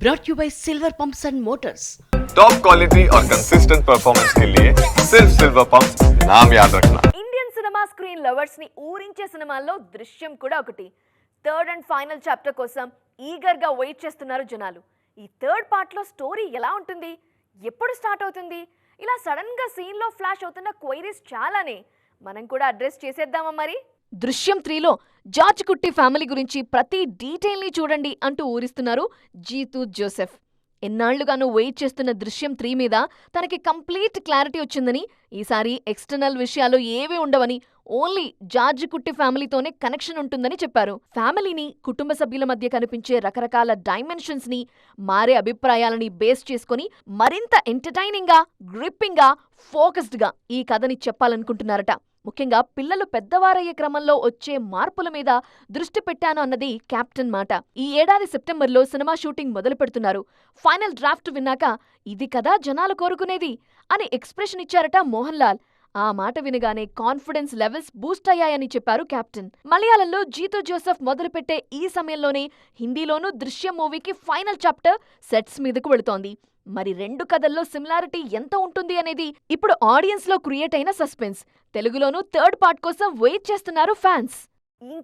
brought you by Silver Pumps and Motors. Top quality और consistent performance के लिए सिर्फ सिल्वर पंप्स नाम याद रखना. ఇండియన్ సినిమా స్క్రీన్ లవర్స్ ని ఊరించే సినిమాల్లో దృశ్యం కూడా ఒకటి. థర్డ్ అండ్ ఫైనల్ చాప్టర్ కోసం ఈగర్ గా వెయిట్ చేస్తున్నారు జనాలు. ఈ థర్డ్ పార్ట్ లో స్టోరీ ఎలా ఉంటుంది, ఎప్పుడు స్టార్ట్ అవుతుంది, ఇలా సడన్ గా సీన్ లో ఫ్లాష్ అవుతున్న క్వైరీస్ చాలానే. మనం కూడా అడ్రస్ చేసేద్దామా మరి? దృశ్యం 3లో జార్జ్ కుట్టి ఫ్యామిలీ గురించి ప్రతి డీటెయిల్ ని చూడండి అంటూ ఊరిస్తున్నారు జీతూ జోసెఫ్. ఎన్నాళ్లుగానూ వెయిట్ చేస్తున్న దృశ్యం 3 మీద తనకి కంప్లీట్ క్లారిటీ వచ్చిందని, ఈసారి ఎక్స్టర్నల్ విషయాలు ఏవీ ఉండవని, ఓన్లీ జార్జ్ కుట్టి ఫ్యామిలీతోనే కనెక్షన్ ఉంటుందని చెప్పారు. ఫ్యామిలీని, కుటుంబ సభ్యుల మధ్య కనిపించే రకరకాల డైమెన్షన్స్ ని, మారే అభిప్రాయాలని బేస్ చేసుకుని మరింత ఎంటర్టైనింగ్ గా, గ్రిప్పింగ్ గా, ఫోకస్డ్ గా ఈ కథని చెప్పాలనుకుంటున్నారట. ముఖ్యంగా పిల్లలు పెద్దవారయ్యే క్రమంలో వచ్చే మార్పుల మీద దృష్టి పెట్టాను అన్నది కెప్టెన్ మాట. ఈ ఏడాది సెప్టెంబర్లో సినిమా షూటింగ్ మొదలు పెడుతున్నారు. ఫైనల్ డ్రాఫ్ట్ విన్నాక ఇది కదా జనాలు కోరుకునేది అని ఎక్స్ప్రెషన్ ఇచ్చారట మోహన్ లాల్. ఆ మాట వినగానే కాన్ఫిడెన్స్ లెవెల్స్ బూస్ట్ అయ్యాయని చెప్పారు కెప్టెన్. మలయాళంలో జీతూ జోసెఫ్ మొదలుపెట్టే ఈ సమయంలోనే హిందీలోనూ దృశ్యం మూవీకి ఫైనల్ చాప్టర్ సెట్స్ మీదకు వెళుతోంది. మరి రెండు కథల్లో సిమిలారిటీ ఎంత ఉంటుంది అనేది ఇప్పుడు ఆడియన్స్ లో క్రియేట్ అయిన సస్పెన్స్. తెలుగులోనూ థర్డ్ పార్ట్ కోసం వెయిట్ చేస్తున్నారు ఫ్యాన్స్.